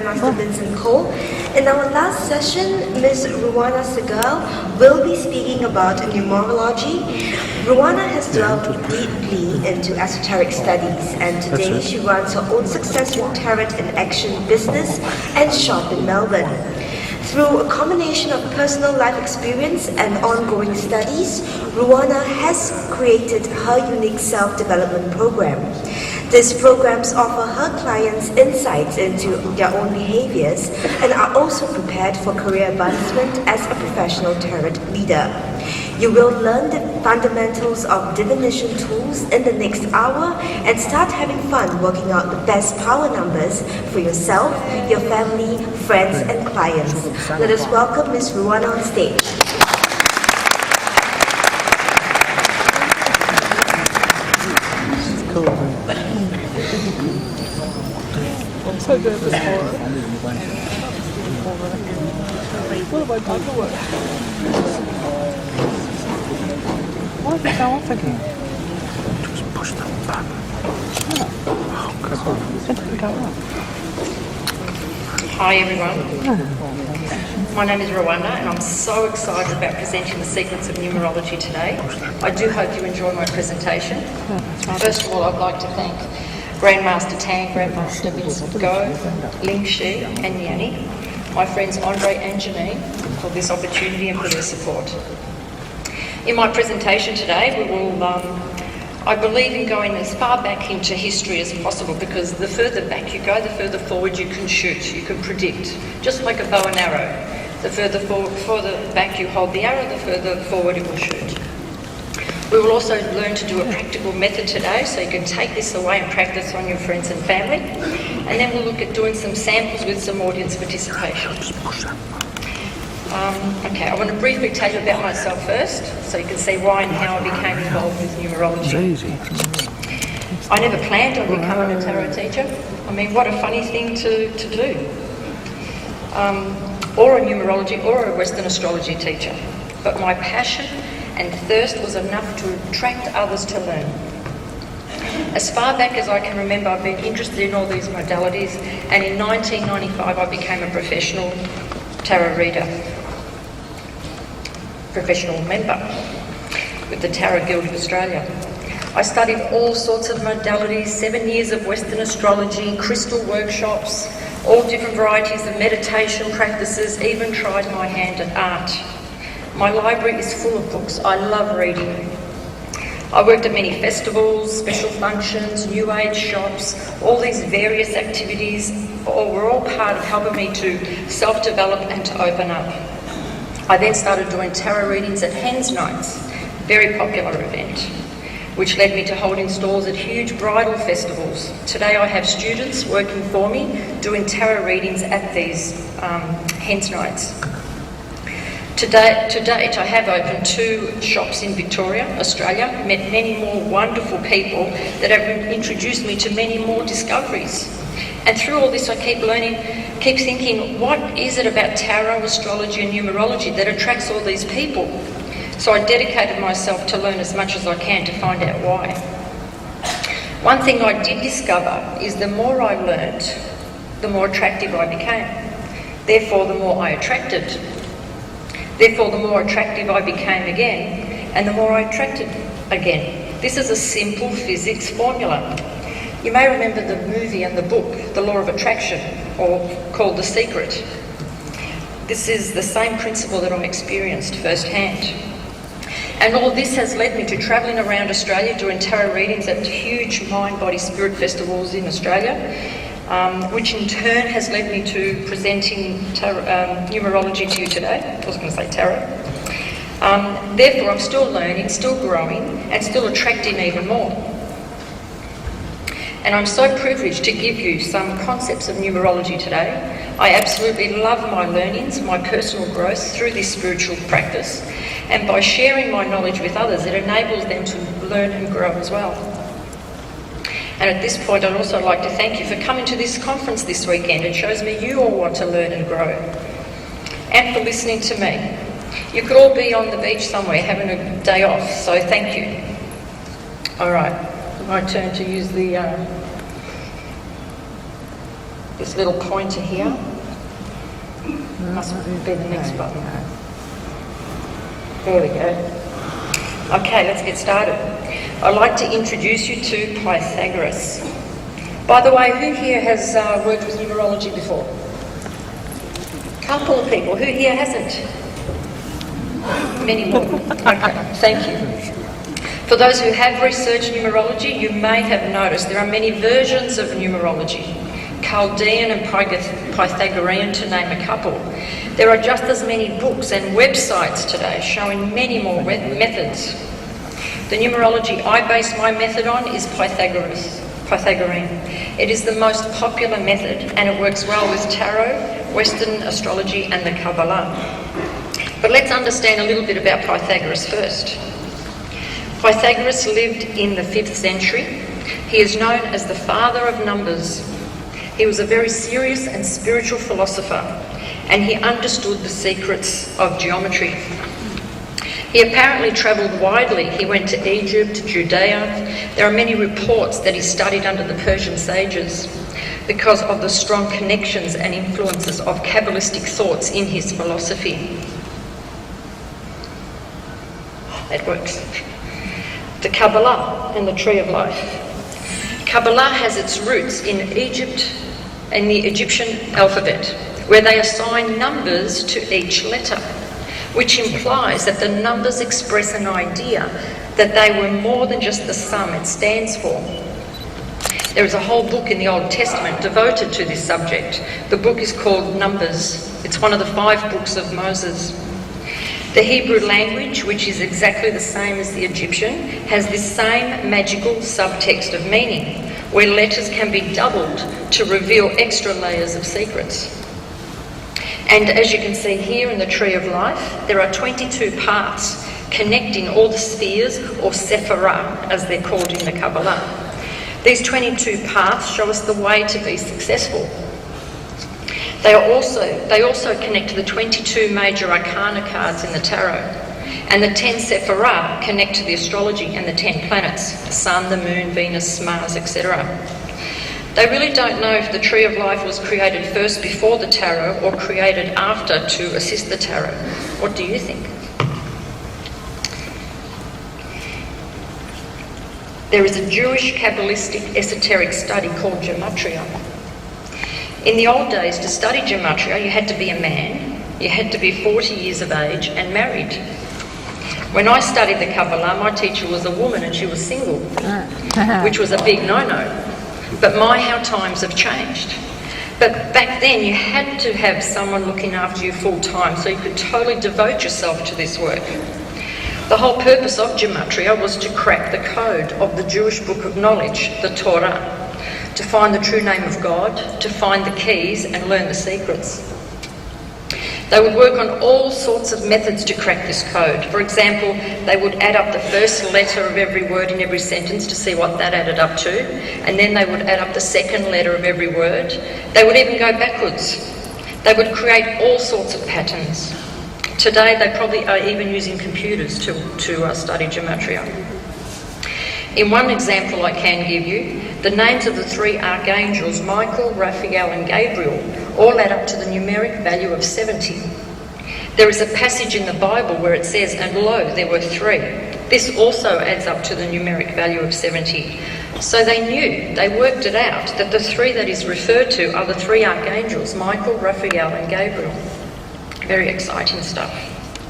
Grandmaster Vincent Cole. In our last session, Ms. Ruwana Segal will be speaking about numerology. Ruwana has delved deeply into esoteric studies, and today she runs her own successful tarot in action business and shop in Melbourne. Through a combination of personal life experience and ongoing studies, Ruwana has created her unique self-development program. These programs offer her clients insights into their own behaviors and are also prepared for career advancement as a professional tarot leader. You will learn the fundamentals of divination tools in the next hour and start having fun working out the best power numbers for yourself, your family, friends, and clients. Let us welcome Ms. Ruwana on stage. I'm so good at this horror. What have I done for it? Why did it go off again? Just push that button. Oh, come on. It didn't go off. Hi everyone. My name is Rwanda and I'm so excited about presenting the secrets of numerology today. I do hope you enjoy my presentation. First of all, I'd like to thank Grandmaster Tang, Grandmaster Vincent Go, Ling Shi and Yanni, my friends Andre and Janine for this opportunity and for their support. In my presentation today, we will, I believe in going as far back into history as possible, because the further back you go, the further forward you can shoot, you can predict, just like a bow and arrow. The further back you hold the arrow, the further forward it will shoot. We will also learn to do a practical method today, so you can take this away and practice on your friends and family. And then we'll look at doing some samples with some audience participation. Okay, I want to briefly tell you about myself first, so you can see why and how I became involved with numerology. I never planned on becoming a tarot teacher. I mean, what a funny thing to do. Or a numerology or a Western astrology teacher. But my passion and thirst was enough to attract others to learn. As far back as I can remember, I've been interested in all these modalities, and in 1995 I became a professional tarot reader, professional member with the Tarot Guild of Australia. I studied all sorts of modalities, 7 years of Western astrology, crystal workshops, all different varieties of meditation practices, even tried my hand at art. My library is full of books. I love reading. I worked at many festivals, special functions, new age shops. All these various activities were all part of helping me to self-develop and to open up. I then started doing tarot readings at Hens Nights, very popular event, which led me to holding stalls at huge bridal festivals. Today I have students working for me doing tarot readings at these Hens Nights. To date, I have opened 2 shops in Victoria, Australia, met many more wonderful people that have introduced me to many more discoveries. And through all this I keep learning, keep thinking, what is it about tarot, astrology and numerology that attracts all these people? So I dedicated myself to learn as much as I can to find out why. One thing I did discover is the more I learned, the more attractive I became. Therefore, the more I attracted. Therefore, the more attractive I became again, and the more I attracted again. This is a simple physics formula. You may remember the movie and the book, The Law of Attraction, or called The Secret. This is the same principle that I experienced firsthand. And all this has led me to travelling around Australia doing tarot readings at huge mind, body, spirit festivals in Australia, which in turn has led me to presenting numerology to you today. I was going to say tarot. Therefore, I'm still learning, still growing, and still attracting even more. And I'm so privileged to give you some concepts of numerology today. I absolutely love my learnings, my personal growth through this spiritual practice. And by sharing my knowledge with others, it enables them to learn and grow as well. And at this point, I'd also like to thank you for coming to this conference this weekend. It shows me you all want to learn and grow. And for listening to me. You could all be on the beach somewhere having a day off, so thank you. All right, my turn to use the this little pointer here. Must be the next button. There we go. Okay, let's get started. I'd like to introduce you to Pythagoras. By the way, who here has worked with numerology before? Couple of people. Who here hasn't? Many more. Okay, thank you. For those who have researched numerology, you may have noticed there are many versions of numerology. Chaldean and Pythagorean, to name a couple. There are just as many books and websites today showing many more methods. The numerology I base my method on is Pythagorean. It is the most popular method and it works well with tarot, Western astrology and the Kabbalah. But let's understand a little bit about Pythagoras first. Pythagoras lived in the 5th century. He is known as the father of numbers. He was a very serious and spiritual philosopher, and he understood the secrets of geometry. He apparently travelled widely. He went to Egypt, Judea. There are many reports that he studied under the Persian sages because of the strong connections and influences of Kabbalistic thoughts in his philosophy. It works. The Kabbalah and the Tree of Life. Kabbalah has its roots in Egypt and the Egyptian alphabet, where they assign numbers to each letter, which implies that the numbers express an idea that they were more than just the sum it stands for. There is a whole book in the Old Testament devoted to this subject. The book is called Numbers. It's one of the 5 books of Moses. The Hebrew language, which is exactly the same as the Egyptian, has this same magical subtext of meaning, where letters can be doubled to reveal extra layers of secrets. And as you can see here in the Tree of Life, there are 22 paths connecting all the spheres, or sephirah, as they're called in the Kabbalah. These 22 paths show us the way to be successful. They also connect to the 22 major arcana cards in the tarot, and the 10 sephirah connect to the astrology and the 10 planets, the Sun, the Moon, Venus, Mars, etc. They really don't know if the Tree of Life was created first before the tarot or created after to assist the tarot. What do you think? There is a Jewish Kabbalistic esoteric study called gematria. In the old days, to study gematria, you had to be a man, you had to be 40 years of age and married. When I studied the Kabbalah, my teacher was a woman and she was single, which was a big no-no. But my, how times have changed. But back then, you had to have someone looking after you full-time so you could totally devote yourself to this work. The whole purpose of gematria was to crack the code of the Jewish book of knowledge, the Torah, to find the true name of God, to find the keys and learn the secrets. They would work on all sorts of methods to crack this code. For example, they would add up the first letter of every word in every sentence to see what that added up to, and then they would add up the second letter of every word. They would even go backwards. They would create all sorts of patterns. Today, they probably are even using computers to study gematria. In one example I can give you, the names of the 3 archangels, Michael, Raphael and Gabriel, all add up to the numeric value of 70. There is a passage in the Bible where it says, "And lo, there were 3." This also adds up to the numeric value of 70. So they worked it out, that the 3 that is referred to are the 3 archangels, Michael, Raphael and Gabriel. Very exciting stuff.